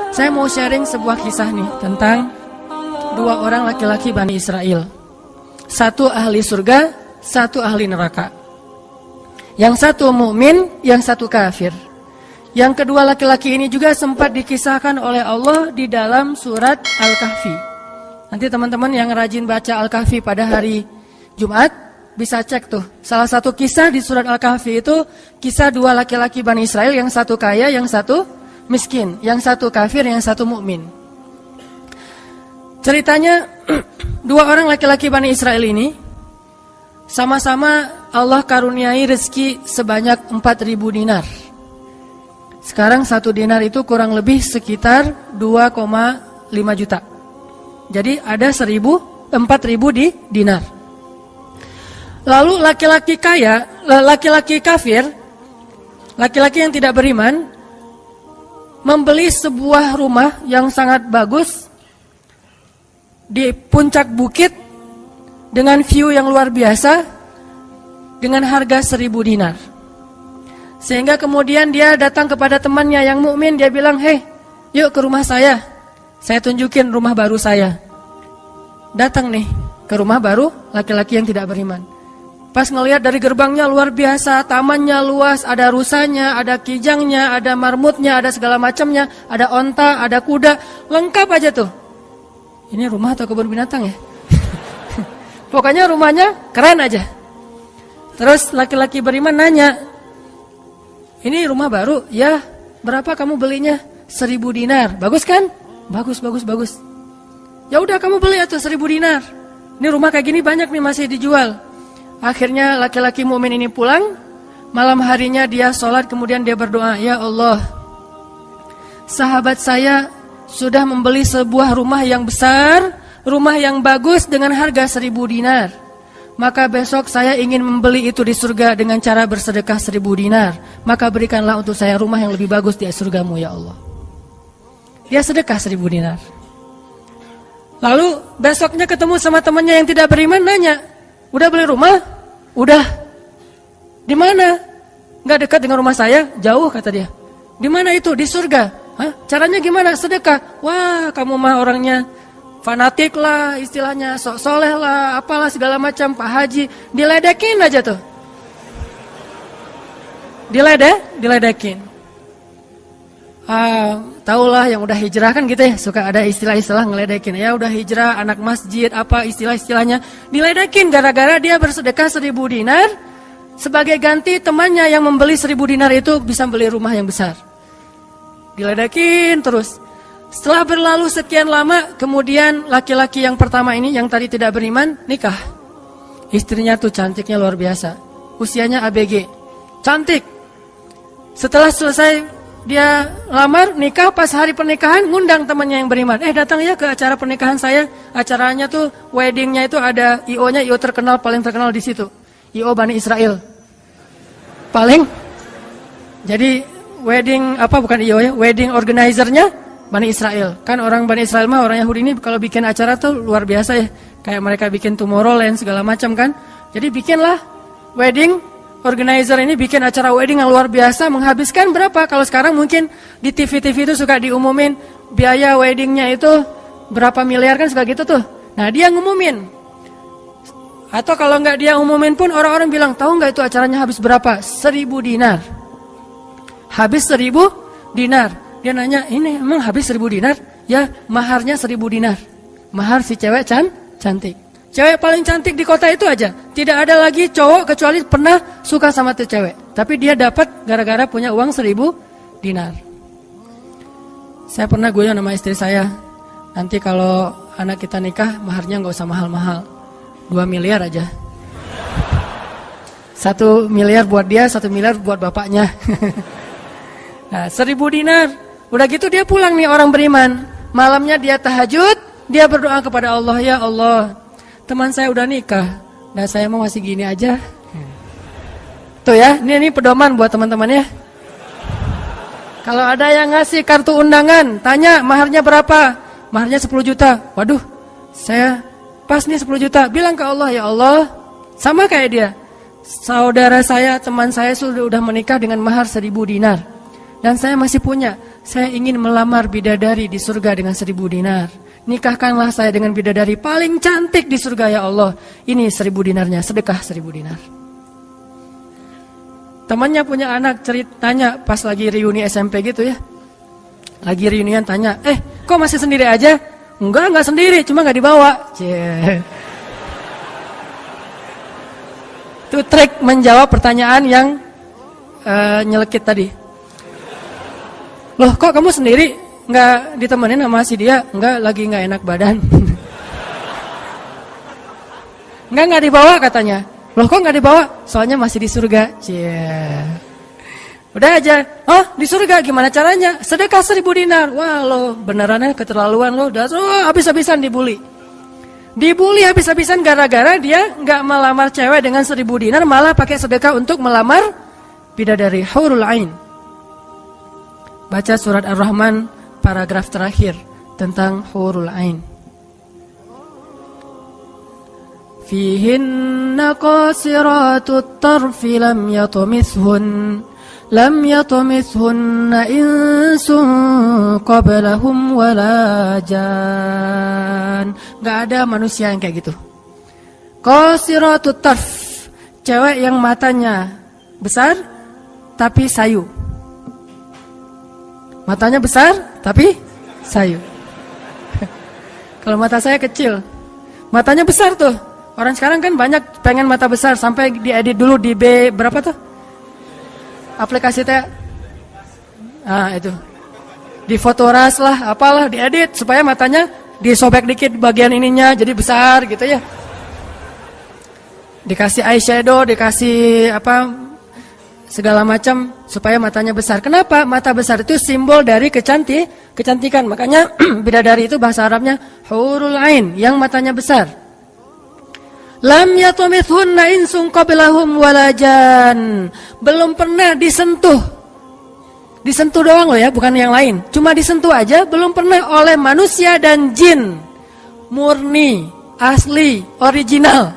Saya mau sharing sebuah kisah nih tentang dua orang laki-laki Bani Israel. Satu ahli surga, satu ahli neraka. Yang satu mukmin, yang satu kafir. Yang kedua laki-laki ini juga sempat dikisahkan oleh Allah di dalam surat Al-Kahfi. Nanti teman-teman yang rajin baca Al-Kahfi pada hari Jumat bisa cek tuh. Salah satu kisah di surat Al-Kahfi itu kisah dua laki-laki Bani Israel, yang satu kaya, yang satu miskin, yang satu kafir, yang satu mukmin. Ceritanya dua orang laki-laki Bani Israel ini sama-sama Allah karuniai rezeki sebanyak 4.000 dinar. Sekarang 1 dinar itu kurang lebih sekitar 2,5 juta. Jadi ada 4.000 di dinar. Lalu laki-laki kaya, laki-laki kafir, laki-laki yang tidak beriman, membeli sebuah rumah yang sangat bagus di puncak bukit dengan view yang luar biasa dengan harga 1.000 dinar. Sehingga kemudian dia datang kepada temannya yang mukmin, dia bilang, "Hei, yuk ke rumah saya tunjukin rumah baru saya." Datang nih ke rumah baru laki-laki yang tidak beriman. Pas ngelihat dari gerbangnya luar biasa, tamannya luas, ada rusanya, ada kijangnya, ada marmutnya, ada segala macamnya, ada onta, ada kuda, lengkap aja tuh. Ini rumah atau kebun binatang ya? Pokoknya rumahnya keren aja. Terus laki-laki beriman nanya, "Ini rumah baru?" "Ya." "Berapa kamu belinya?" 1.000 dinar. "Bagus kan?" Bagus. "Ya udah kamu beli atau 1.000 dinar. Ini rumah kayak gini banyak nih masih dijual." Akhirnya laki-laki mukmin ini pulang. Malam harinya dia sholat, kemudian dia berdoa, "Ya Allah, sahabat saya sudah membeli sebuah rumah yang besar, rumah yang bagus dengan harga 1.000 dinar. Maka besok saya ingin membeli itu di surga dengan cara bersedekah 1.000 dinar. Maka berikanlah untuk saya rumah yang lebih bagus di surgamu ya Allah." Dia sedekah 1.000 dinar. Lalu besoknya ketemu sama temannya yang tidak beriman, nanya, "Udah beli rumah?" "Udah." "Di mana?" "Nggak dekat dengan rumah saya, jauh," kata dia. "Di mana itu?" "Di surga." "Hah? Caranya gimana?" "Sedekah." "Wah, kamu mah orangnya fanatik lah, istilahnya sok soleh lah, apalah segala macam, Pak Haji." Diledekin aja tuh. Diledekin. Taulah yang udah hijrah kan gitu ya, suka ada istilah-istilah ngeledekin. Ya udah hijrah, anak masjid, apa istilah-istilahnya. Diledekin gara-gara dia bersedekah 1.000 dinar. Sebagai ganti temannya yang membeli 1.000 dinar itu bisa beli rumah yang besar. Diledekin terus. Setelah berlalu sekian lama, kemudian laki-laki yang pertama ini yang tadi tidak beriman nikah. Istrinya tuh cantiknya luar biasa. Usianya ABG. Cantik. Setelah selesai dia lamar, nikah, pas hari pernikahan ngundang temannya yang beriman. Datang ya ke acara pernikahan saya. Acaranya tuh weddingnya itu ada IO-nya, IO terkenal, paling terkenal di situ. IO Bani Israel. Paling. Jadi wedding bukan IO ya, wedding organizer-nya Bani Israel. Kan orang Bani Israel mah orang Yahudi ini kalau bikin acara tuh luar biasa ya. Kayak mereka bikin Tomorrowland segala macam kan. Jadi bikinlah wedding organizer ini bikin acara wedding yang luar biasa, menghabiskan berapa? Kalau sekarang mungkin di TV-TV itu suka diumumin biaya weddingnya itu berapa miliar kan, suka gitu tuh. Nah dia ngumumin. Atau kalau nggak dia umumin pun orang-orang bilang, "Tahu nggak itu acaranya habis berapa?" 1.000 dinar. Habis 1.000 dinar. Dia nanya, "Ini emang habis 1.000 dinar?" "Ya, maharnya 1.000 dinar. Mahar si cewek cantik. Cewek paling cantik di kota itu aja. Tidak ada lagi cowok kecuali pernah suka sama tuh cewek. Tapi dia dapat gara-gara punya uang 1.000 dinar. Saya pernah guyon sama istri saya, "Nanti kalau anak kita nikah, maharnya nggak usah mahal-mahal. 2 miliar aja. 1 miliar buat dia, 1 miliar buat bapaknya." Nah 1.000 dinar. Udah gitu dia pulang nih orang beriman. Malamnya dia tahajud, dia berdoa kepada Allah, "Ya Allah, teman saya udah nikah, nah saya mau masih gini aja." Tuh ya, ini pedoman buat teman-teman ya. Kalau ada yang ngasih kartu undangan, tanya maharnya berapa? Maharnya 10 juta. Waduh, saya pas nih 10 juta. Bilang ke Allah, "Ya Allah," sama kayak dia. "Saudara saya, teman saya sudah menikah dengan mahar 1.000 dinar. dan saya masih punya. Saya ingin melamar bidadari di surga dengan 1000 dinar. Nikahkanlah saya dengan bidadari paling cantik di surga ya Allah. Ini 1000 dinarnya, sedekah 1000 dinar. Temannya punya anak tanya pas lagi reuni SMP gitu ya. Lagi reunian tanya, kok masih sendiri aja? Enggak sendiri, cuma gak dibawa. Itu trik menjawab pertanyaan yang nyelekit tadi. Loh kok kamu sendiri? Nggak ditemenin sama si dia? Enggak, lagi nggak enak badan. Nggak dibawa katanya. Loh kok nggak dibawa? Soalnya masih di surga. Udah aja. Oh di surga gimana caranya? Sedekah 1000 dinar. Wah lo benerannya keterlaluan lo. Udah habis-habisan dibully. Dibully habis-habisan gara-gara dia nggak melamar cewek dengan 1000 dinar, malah pakai sedekah untuk melamar bidadari hurul ain. Baca surat Ar-Rahman paragraf terakhir tentang hurul ain. Fihinna qasiratut tarfi lam yatumithunna insun qablahum wala jan. Gak ada manusia yang kayak gitu. Qasiratut tarf, cewek yang matanya besar tapi sayu. Matanya besar tapi sayu. Kalau mata saya kecil, matanya besar tuh. Orang sekarang kan banyak pengen mata besar, sampai diedit dulu di berapa tuh? Aplikasi teh. Itu. Di Fotoras lah, apalah diedit supaya matanya disobek dikit bagian ininya jadi besar gitu ya. Dikasih eyeshadow, dikasih segala macam supaya matanya besar. Kenapa? Mata besar itu simbol dari kecantikan. Makanya bidadari itu bahasa Arabnya hurul ain, yang matanya besar. Lam yatumithunna insun qablahum walajan. Belum pernah disentuh. Disentuh doang loh ya, bukan yang lain. Cuma disentuh aja, belum pernah oleh manusia dan jin. Murni, asli, original.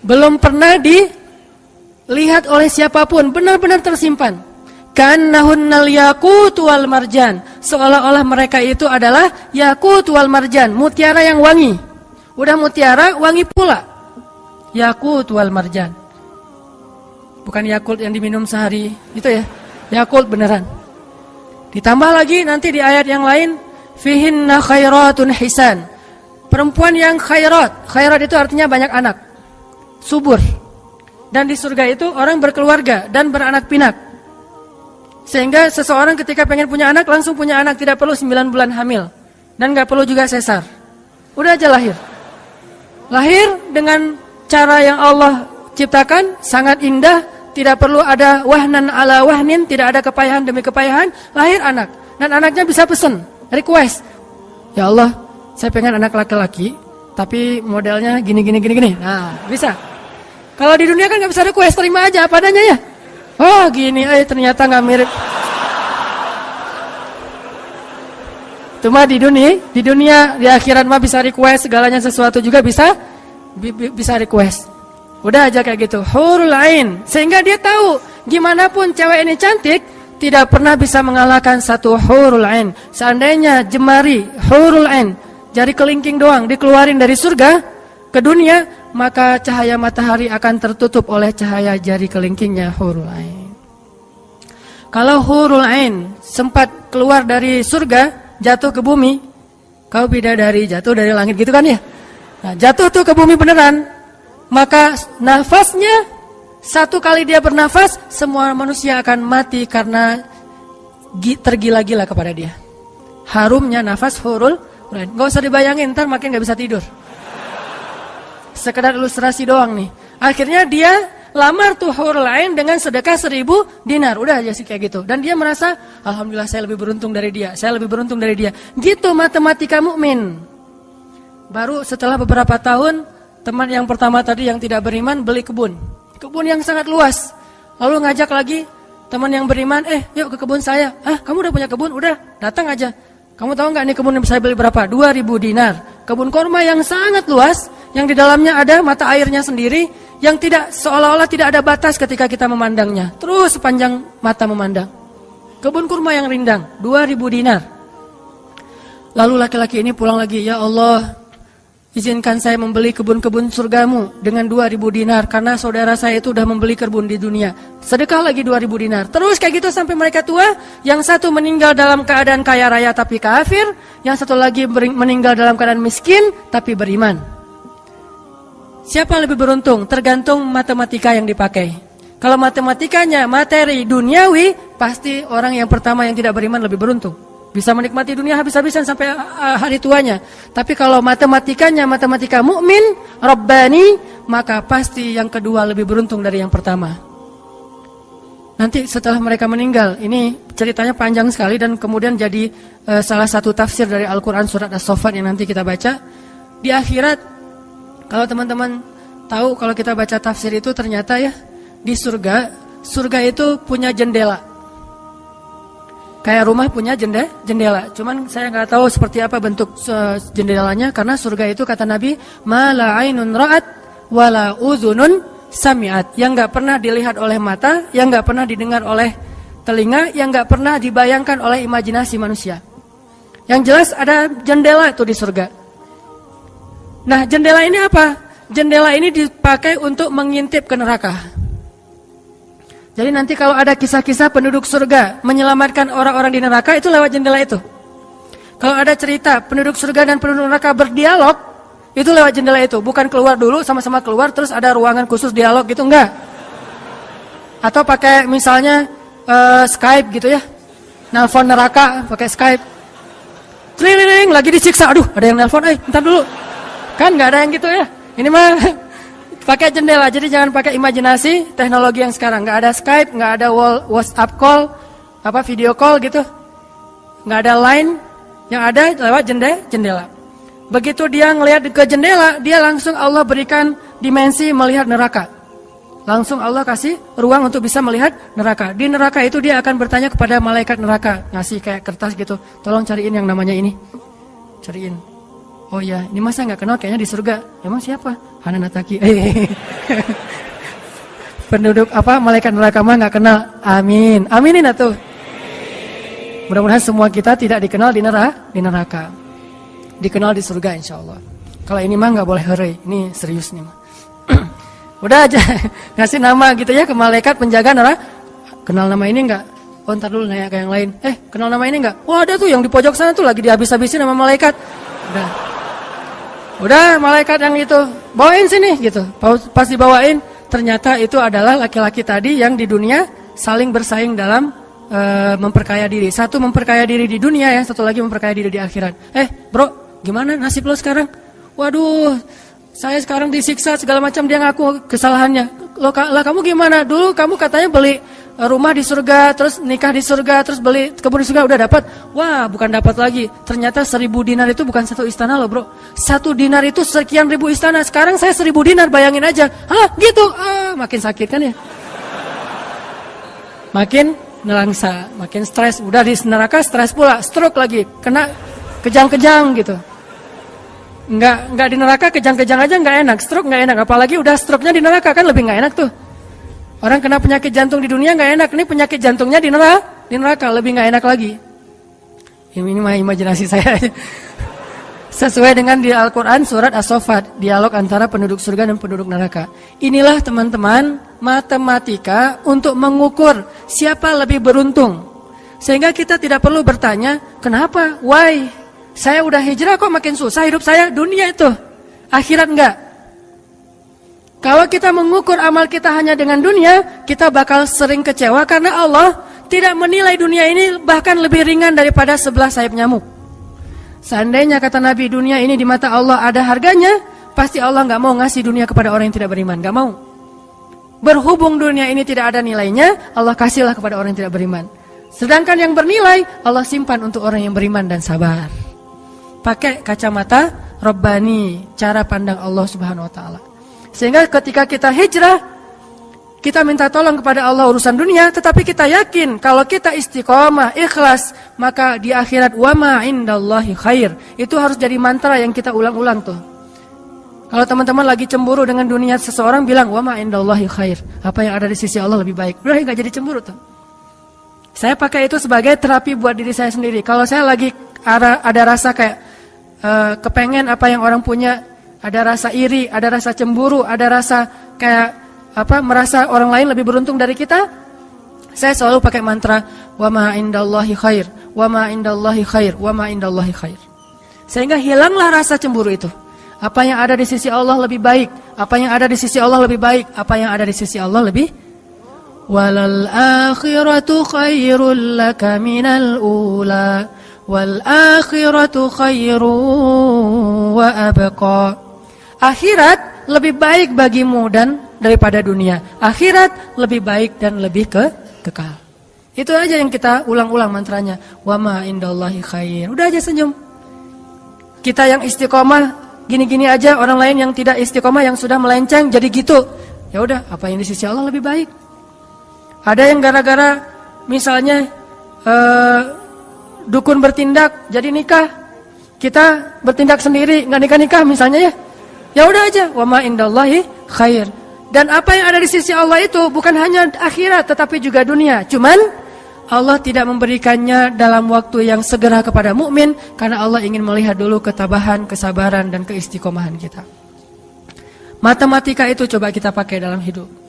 Belum pernah dilihat oleh siapapun, benar-benar tersimpan. Kannahunnal yaqut wal marjan, seolah-olah mereka itu adalah yaqut wal marjan, mutiara yang wangi. Udah mutiara, wangi pula. Yaqut wal marjan. Bukan Yakult yang diminum sehari, itu ya. Yakult beneran. Ditambah lagi nanti di ayat yang lain, fihinna khairatun hisan. Perempuan yang khairat. Khairat itu artinya banyak anak. Subur. Dan di surga itu orang berkeluarga dan beranak pinak. Sehingga seseorang ketika pengen punya anak langsung punya anak, tidak perlu 9 bulan hamil. Dan gak perlu juga sesar. Udah aja lahir. Lahir dengan cara yang Allah ciptakan, sangat indah, tidak perlu ada wahnan ala wahnin, tidak ada kepayahan demi kepayahan, lahir anak. Dan anaknya bisa pesen, request. Ya Allah, saya pengen anak laki-laki, tapi modelnya gini. Nah, bisa. Kalau di dunia kan gak bisa request, terima aja apa adanya ya. Oh gini, ternyata gak mirip. Cuma di dunia, di akhirat mah bisa request, segalanya sesuatu juga bisa request. Udah aja kayak gitu, hurul ain. Sehingga dia tahu, gimana pun cewek ini cantik, tidak pernah bisa mengalahkan satu hurul ain. Seandainya jemari hurul ain, jari kelingking doang, dikeluarin dari surga ke dunia, maka cahaya matahari akan tertutup oleh cahaya jari kelingkingnya hurul ain. Kalau hurul ain sempat keluar dari surga, jatuh ke bumi, kau bidadari jatuh dari langit gitu kan ya. Nah, jatuh tuh ke bumi beneran, maka nafasnya, satu kali dia bernafas, semua manusia akan mati karena tergila-gila kepada dia. Harumnya nafas hurul ain. Gak usah dibayangin, ntar makin gak bisa tidur. Sekedar ilustrasi doang nih. Akhirnya dia lamar tuh hurul ain dengan sedekah 1000 dinar. Udah aja sih kayak gitu. Dan dia merasa, alhamdulillah saya lebih beruntung dari dia. Saya lebih beruntung dari dia. Gitu matematika mukmin. Baru setelah beberapa tahun, teman yang pertama tadi yang tidak beriman beli kebun. Kebun yang sangat luas. Lalu ngajak lagi teman yang beriman, yuk ke kebun saya. Kamu udah punya kebun? Udah, datang aja. Kamu tahu nggak nih kebun yang saya beli berapa? 2.000 dinar. Kebun korma yang sangat luas, yang di dalamnya ada mata airnya sendiri, yang tidak seolah-olah tidak ada batas ketika kita memandangnya. Terus sepanjang mata memandang. Kebun kurma yang rindang, 2.000 dinar. Lalu laki-laki ini pulang lagi, ya Allah, izinkan saya membeli kebun-kebun surgamu dengan 2.000 dinar. Karena saudara saya itu sudah membeli kebun di dunia. Sedekah lagi 2.000 dinar. Terus kayak gitu sampai mereka tua. Yang satu meninggal dalam keadaan kaya raya tapi kafir. Yang satu lagi meninggal dalam keadaan miskin tapi beriman. Siapa lebih beruntung? Tergantung matematika yang dipakai. Kalau matematikanya materi duniawi, pasti orang yang pertama yang tidak beriman lebih beruntung. Bisa menikmati dunia habis-habisan sampai hari tuanya. Tapi kalau matematikanya matematika mukmin, Rabbani, maka pasti yang kedua lebih beruntung dari yang pertama. Nanti setelah mereka meninggal, ini ceritanya panjang sekali dan kemudian jadi salah satu tafsir dari Al-Quran surat As-Saffat yang nanti kita baca. Di akhirat, kalau teman-teman tahu kalau kita baca tafsir itu ternyata ya, di surga itu punya jendela. Kayak rumah punya jendela. Cuman saya nggak tahu seperti apa bentuk jendelanya, karena surga itu kata Nabi, ma la ainun ra'at wa la uzunun sami'at. Yang nggak pernah dilihat oleh mata, yang nggak pernah didengar oleh telinga, yang nggak pernah dibayangkan oleh imajinasi manusia. Yang jelas ada jendela itu di surga. Nah, jendela ini apa? Jendela ini dipakai untuk mengintip ke neraka. Jadi nanti kalau ada kisah-kisah penduduk surga menyelamatkan orang-orang di neraka, itu lewat jendela itu. Kalau ada cerita penduduk surga dan penduduk neraka berdialog, itu lewat jendela itu. Bukan keluar dulu, sama-sama keluar terus ada ruangan khusus dialog gitu, enggak. Atau pakai misalnya Skype gitu ya. Nelpon neraka pakai Skype. Tring, lagi disiksa. Aduh, ada yang nelpon, bentar dulu. Kan enggak ada yang gitu ya. Ini mah pakai jendela, jadi jangan pakai imajinasi teknologi yang sekarang. Nggak ada Skype, nggak ada WhatsApp call, video call gitu. Nggak ada line, yang ada lewat jendela. Begitu dia ngelihat ke jendela, dia langsung Allah berikan dimensi melihat neraka. Langsung Allah kasih ruang untuk bisa melihat neraka. Di neraka itu dia akan bertanya kepada malaikat neraka, ngasih kayak kertas gitu. Tolong cariin yang namanya ini. Cariin. Oh ya, ini masa nggak kenal kayaknya di surga. Emang siapa? Hananataki. Penduduk malaikat neraka mah nggak kenal. Amin. Aminin atuh. Mudah-mudahan semua kita tidak dikenal di neraka. Dikenal di surga insyaallah. Kalau ini mah nggak boleh heureuy. Ini serius nih mah. Udah aja ngasih nama gitu ya ke malaikat penjaga neraka. Kenal nama ini nggak? Oh, ntar dulu nanya ke yang lain. Kenal nama ini nggak? Wah, ada tuh yang di pojok sana tuh lagi dihabis-habisin sama malaikat. Udah malaikat yang itu bawain sini gitu. Pas dibawain ternyata itu adalah laki-laki tadi yang di dunia saling bersaing dalam memperkaya diri. Satu memperkaya diri di dunia, yang satu lagi memperkaya diri di akhirat. Bro, gimana nasib lo sekarang? Waduh, saya sekarang disiksa segala macam, dia ngaku kesalahannya. Lah kamu gimana? Dulu kamu katanya beli rumah di surga, terus nikah di surga, terus beli kebun di surga, udah dapat. Wah, bukan dapat lagi. Ternyata 1.000 dinar itu bukan satu istana loh, bro. 1 dinar itu sekian ribu istana. Sekarang saya 1.000 dinar, bayangin aja. Hah, gitu. Makin sakit kan ya? Makin nelangsa, makin stres. Udah di neraka stres pula, stroke lagi, kena kejang-kejang gitu. Enggak di neraka kejang-kejang aja enggak enak, stroke enggak enak, apalagi udah stroke-nya di neraka kan lebih enggak enak tuh. Orang kena penyakit jantung di dunia enggak enak, ini penyakit jantungnya di neraka lebih enggak enak lagi. Ini mah imajinasi saya. Sesuai dengan di Al-Qur'an surat As-Saffat, dialog antara penduduk surga dan penduduk neraka. Inilah teman-teman matematika untuk mengukur siapa lebih beruntung. Sehingga kita tidak perlu bertanya, kenapa? Why? Saya udah hijrah kok makin susah hidup saya. Dunia itu, akhirat enggak. Kalau kita mengukur amal kita hanya dengan dunia, kita bakal sering kecewa karena Allah tidak menilai dunia ini bahkan lebih ringan daripada 11 sayap nyamuk. Seandainya kata Nabi, dunia ini di mata Allah ada harganya, pasti Allah enggak mau ngasih dunia kepada orang yang tidak beriman, enggak mau. Berhubung dunia ini tidak ada nilainya, Allah kasihlah kepada orang yang tidak beriman. Sedangkan yang bernilai, Allah simpan untuk orang yang beriman dan sabar. Pakai kacamata Rabbani, cara pandang Allah Subhanahu wa taala. Sehingga ketika kita hijrah, Kita minta tolong kepada Allah urusan dunia, tetapi kita yakin kalau kita istiqomah, ikhlas, maka di akhirat wa ma indallahi khair. Itu harus jadi mantra yang kita ulang-ulang tuh. Kalau teman-teman lagi cemburu dengan dunia seseorang, bilang wa ma indallahi khair. Apa yang ada di sisi Allah lebih baik. Udah enggak jadi cemburu tuh. Saya pakai itu sebagai terapi buat diri saya sendiri. Kalau saya lagi ada rasa kayak kepengen apa yang orang punya, ada rasa iri, ada rasa cemburu, ada rasa kayak merasa orang lain lebih beruntung dari kita, saya selalu pakai mantra wa ma indallahi khair, wa ma indallahi khair, wa ma indallahi khair. Sehingga hilanglah rasa cemburu itu. Apa yang ada di sisi Allah lebih baik, apa yang ada di sisi Allah lebih baik, apa yang ada di sisi Allah lebih walal akhiratu khairul laka minal ula wal akhiratu khairu wa abqa. Akhirat lebih baik bagimu dan daripada dunia. Akhirat lebih baik dan lebih kekal. Itu aja yang kita ulang-ulang mantranya. Wa ma indallahi khair. Udah aja senyum. Kita yang istiqomah gini-gini aja, orang lain yang tidak istiqomah yang sudah melenceng jadi gitu. Ya udah, apa yang di sisi Allah lebih baik. Ada yang gara-gara misalnya dukun bertindak jadi nikah. Kita bertindak sendiri enggak nikah-nikah misalnya ya. Ya udah aja, wa ma indallahi khair. Dan apa yang ada di sisi Allah itu bukan hanya akhirat tetapi juga dunia. Cuman Allah tidak memberikannya dalam waktu yang segera kepada mukmin karena Allah ingin melihat dulu ketabahan, kesabaran dan keistiqomahan kita. Matematika itu coba kita pakai dalam hidup.